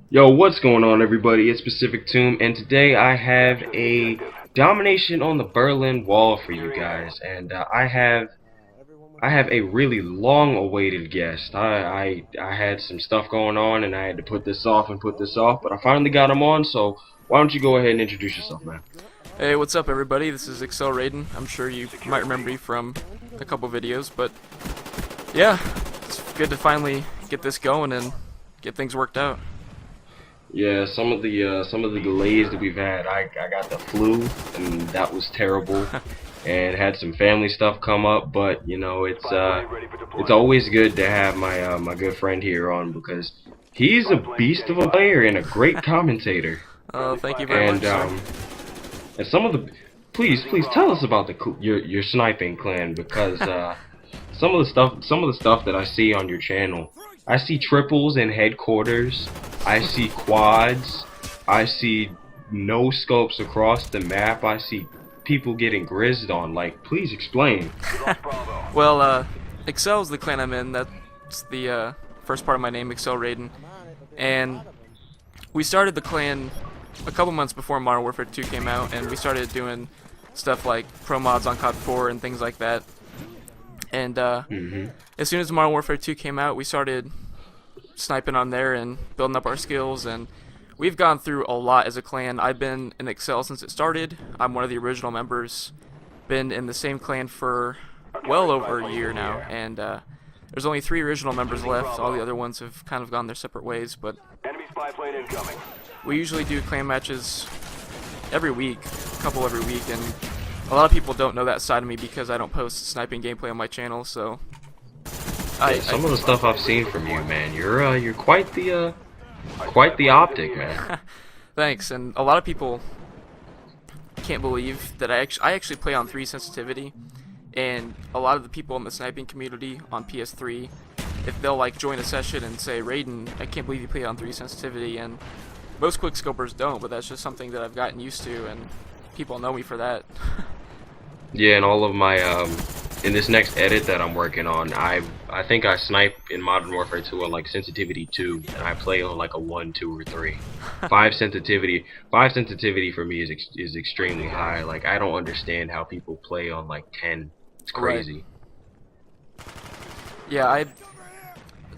Yo, what's going on, everybody? It's Pacific Tomb, and today I have a domination on the Berlin Wall for you guys, and I have a really long-awaited guest. I had some stuff going on, and I had to put this off, but I finally got him on. So why don't you go ahead and introduce yourself, man? Hey, what's up, everybody? This is Excel Raiden. I'm sure you might remember me from a couple videos, but yeah, it's good to finally get this going and get things worked out. Yeah, some of the delays that we've had. I got the flu, and that was terrible, and had some family stuff come up. But you know, it's always good to have my good friend here on, because he's a beast of a player and a great commentator. Oh, thank you very much. And some of the please tell us about your sniping clan, because some of the stuff that I see on your channel. I see triples in headquarters, I see quads, I see no scopes across the map, I see people getting grizzed on. Like, please explain. Well, Excel is the clan I'm in. That's the first part of my name, Excel Raiden. And we started the clan a couple months before Modern Warfare 2 came out, and we started doing stuff like pro mods on CoD 4 and things like that. And as soon as Modern Warfare 2 came out, we started sniping on there and building up our skills, and we've gone through a lot as a clan. I've been in Excel since it started. I'm one of the original members. Been in the same clan for well over a year now, and there's only 3 original members left. All the other ones have kind of gone their separate ways, but we usually do clan matches every week, a couple every week, and a lot of people don't know that side of me because I don't post sniping gameplay on my channel. So some of the stuff I've seen from you, man, you're quite the optic, man. Thanks. And a lot of people can't believe that I actually play on 3 sensitivity, and a lot of the people in the sniping community on PS3, if they'll like join a session and say, Raiden, I can't believe you play on 3 sensitivity, and most quickscopers don't, but that's just something that I've gotten used to, and people know me for that. Yeah, and all of my in this next edit that I'm working on, I think I snipe in Modern Warfare 2 on like sensitivity 2, and I play on like a 1, 2, or 3. 5 sensitivity for me is extremely high. Like, I don't understand how people play on like 10. It's crazy. Right. Yeah,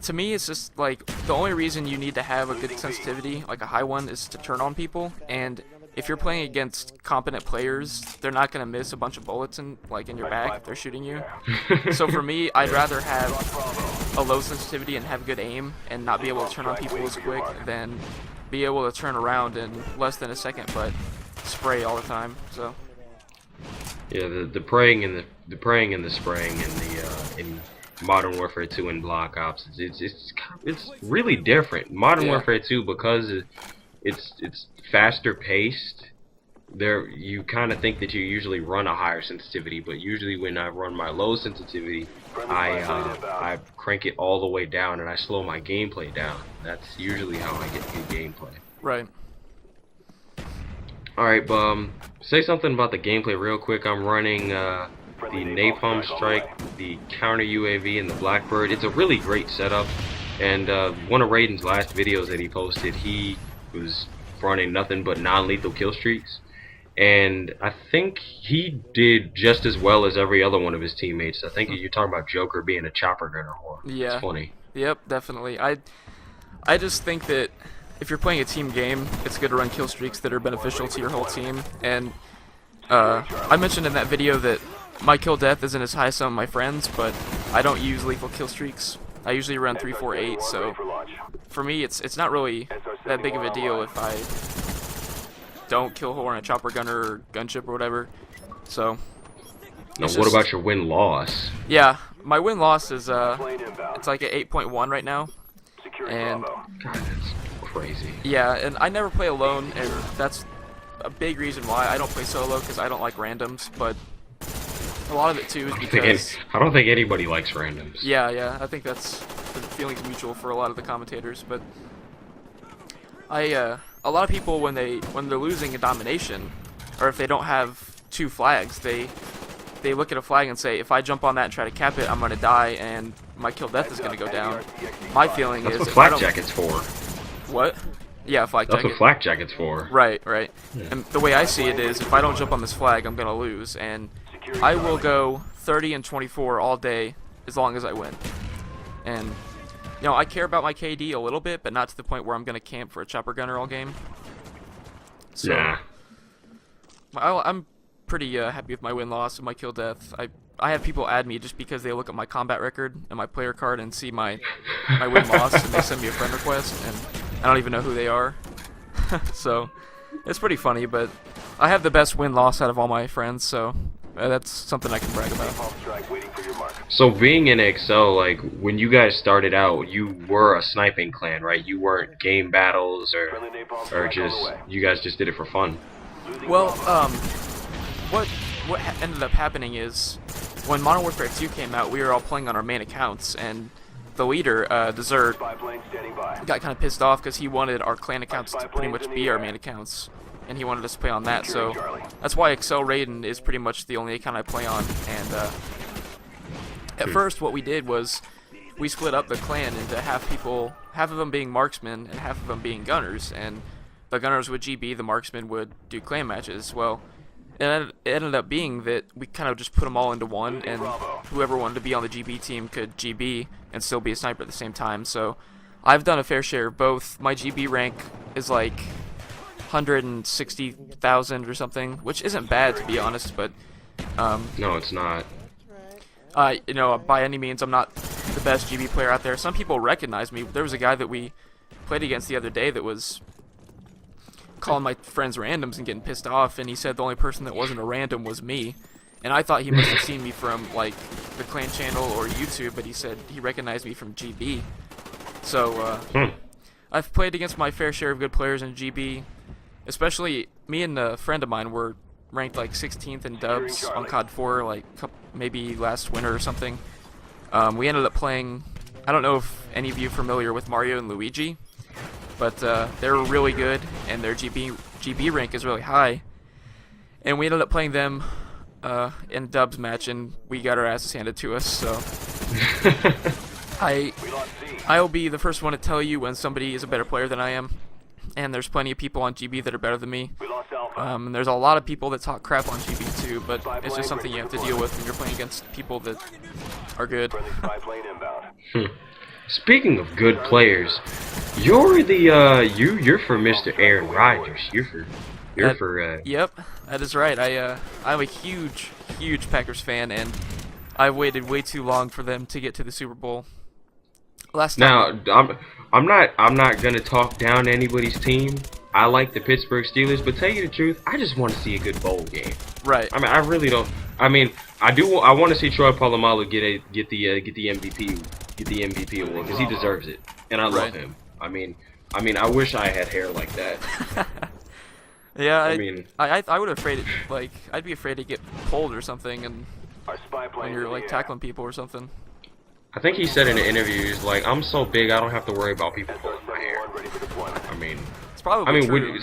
to me, it's just like the only reason you need to have a good sensitivity, like a high one, is to turn on people. And if you're playing against competent players, they're not gonna miss a bunch of bullets in your back if they're shooting you. So for me, I'd rather have a low sensitivity and have good aim and not be able to turn on people as quick than be able to turn around in less than a second but spray all the time. So yeah, the praying and the spraying in Modern Warfare 2 and Black Ops, it's really different. Modern Warfare 2, because it's faster paced. You kind of think that you usually run a higher sensitivity, but usually when I run my low sensitivity, I crank it all the way down and I slow my gameplay down. That's usually how I get good gameplay. Right. Alright, say something about the gameplay real quick. I'm running the Napalm Strike, the Counter UAV, and the Blackbird. It's a really great setup, and one of Raiden's last videos that he posted, he was running nothing but non-lethal kill streaks, and I think he did just as well as every other one of his teammates. I think you're talking about Joker being a chopper gunner. Yeah. It's funny. Yep, definitely. I just think that if you're playing a team game, it's good to run kill streaks that are beneficial to your whole team. And I mentioned in that video that my kill death isn't as high as some of my friends, but I don't use lethal kill streaks. I usually run 3, 4, 8, so for me it's not really that big of a deal if I don't kill whore on a chopper gunner or gunship or whatever. So now, what about your win-loss? Yeah, my win-loss is it's like at 8.1 right now, and God, that's crazy. Yeah, and I never play alone, and that's a big reason why I don't play solo, because I don't like randoms, but a lot of it too is because I don't think anybody likes randoms. Yeah, I think that's the feeling's mutual for a lot of the commentators. But a lot of people when they're losing a domination, or if they don't have 2 flags, they look at a flag and say, if I jump on that and try to cap it, I'm gonna die and my kill death is gonna go down. My feeling is that's what flak jacket's for. What? Yeah, flak That's jacket. what flak jacket's for. Right, right. Yeah. And the way I see it is, if I don't jump on this flag, I'm gonna lose, and I will go 30 and 24 all day as long as I win. And you know, I care about my KD a little bit, but not to the point where I'm gonna camp for a chopper gunner all game. So, Yeah. I'm pretty happy with my win-loss and my kill-death. I have people add me just because they look at my combat record and my player card and see my win-loss, and they send me a friend request, and I don't even know who they are. So, it's pretty funny, but I have the best win-loss out of all my friends, so that's something I can brag about. So being in Excel, like when you guys started out, you were a sniping clan, right? You weren't game battles or just you guys just did it for fun. Well, what ended up happening is when Modern Warfare 2 came out, we were all playing on our main accounts, and the leader, Desert, got kind of pissed off because he wanted our clan accounts to pretty much be our main accounts, and he wanted us to play on that. So that's why Excel Raiden is pretty much the only account I play on. And at first, what we did was we split up the clan into half of them being marksmen and half of them being gunners, and the gunners would GB, the marksmen would do clan matches. Well, it ended up being that we kind of just put them all into one, and whoever wanted to be on the GB team could GB and still be a sniper at the same time. So I've done a fair share of both. My GB rank is like 160,000 or something, which isn't bad to be honest, but No, it's not. you know, by any means, I'm not the best GB player out there. Some people recognize me. There was a guy that we played against the other day that was calling my friends randoms and getting pissed off, and he said the only person that wasn't a random was me. And I thought he must have seen me from like the clan channel or YouTube, but he said he recognized me from GB. So I've played against my fair share of good players in GB. Especially me and a friend of mine were ranked like 16th in dubs on CoD 4, like maybe last winter or something. We ended up playing. I don't know if any of you are familiar with Mario and Luigi, but they're really good, and their GB rank is really high. And we ended up playing them in a dubs match, and we got our asses handed to us. So I'll be the first one to tell you when somebody is a better player than I am. And there's plenty of people on GB that are better than me. And there's a lot of people that talk crap on GB too, but it's just something you have to deal with when you're playing against people that are good. Speaking of good players, you're the you're for Mr. Aaron Rodgers. You're for Yep, that is right. I'm a huge Packers fan, and I waited way too long for them to get to the Super Bowl. Now, I'm not gonna talk down to anybody's team. I like the Pittsburgh Steelers, but tell you the truth, I just want to see a good bowl game. Right. I mean, I really don't. I mean, I do. I want to see Troy Polamalu get the MVP award because he deserves it, and I love him. I mean, I wish I had hair like that. Yeah, I would have afraid like I'd be afraid to get pulled or something, and when you're like tackling people or something. I think he said in an interview, he's like, "I'm so big, I don't have to worry about people pulling my hair." I mean, it's probably true.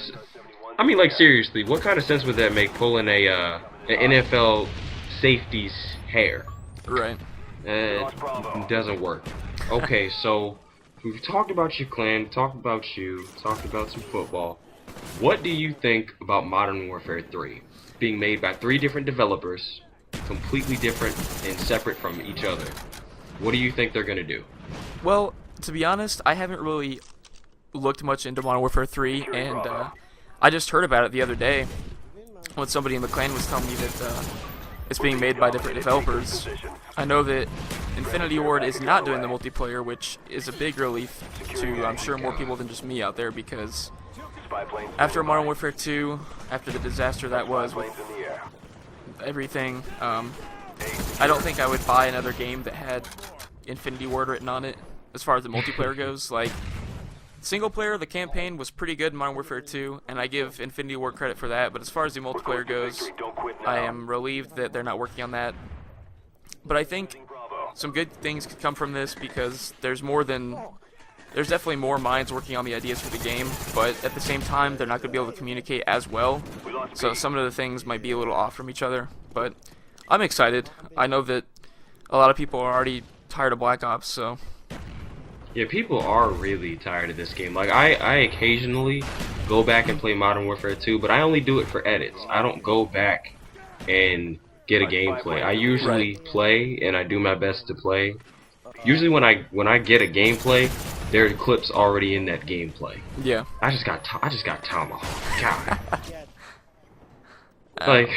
Like seriously, what kind of sense would that make pulling an NFL safety's hair? Right. It doesn't work. Okay, so we've talked about your clan, talked about some football. What do you think about Modern Warfare 3 being made by 3 different developers, completely different and separate from each other? What do you think they're gonna do? Well, to be honest, I haven't really looked much into Modern Warfare 3, and I just heard about it the other day when somebody in the clan was telling me that it's being made by different developers. I know that Infinity Ward is not doing the multiplayer, which is a big relief to, I'm sure, more people than just me out there, because after Modern Warfare 2, after the disaster that was with everything, I don't think I would buy another game that had Infinity Ward written on it as far as the multiplayer goes. Like, single player, the campaign was pretty good in Modern Warfare 2, and I give Infinity Ward credit for that, but as far as the multiplayer goes, I am relieved that they're not working on that. But I think some good things could come from this, because there's definitely more minds working on the ideas for the game, but at the same time, they're not going to be able to communicate as well, so some of the things might be a little off from each other, but I'm excited. I know that a lot of people are already tired of Black Ops, so... Yeah, people are really tired of this game. Like, I occasionally go back and play Modern Warfare 2, but I only do it for edits. I don't go back and get a gameplay. I Right. usually play, and I do my best to play. Usually when I get a gameplay, there are clips already in that gameplay. Yeah. I just got tomahawked. God. Uh, Like,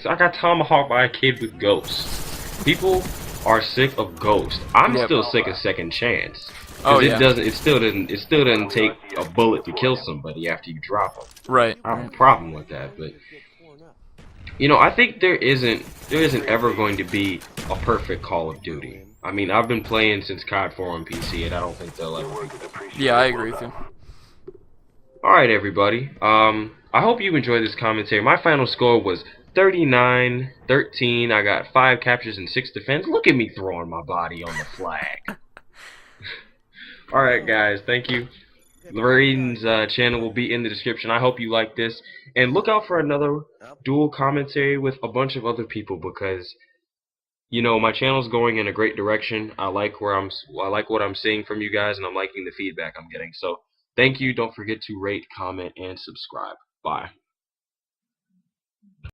I got tomahawked by a kid with ghosts. People are sick of ghosts. I'm Yep. still sick of second chance. Oh Because yeah. it still doesn't take a bullet to kill somebody after you drop them. Right. I have a problem with that, but you know, I think there isn't ever going to be a perfect Call of Duty. I mean, I've been playing since COD 4 on PC, and I don't think they'll ever be. Yeah, I agree with you. Alright, everybody. I hope you enjoyed this commentary. My final score was 39-13. I got 5 captures and 6 defense. Look at me throwing my body on the flag. Alright, guys. Thank you. Lorraine's channel will be in the description. I hope you like this. And look out for another dual commentary with a bunch of other people because, you know, my channel's going in a great direction. I like what I'm seeing from you guys, and I'm liking the feedback I'm getting. So, thank you. Don't forget to rate, comment, and subscribe. Bye.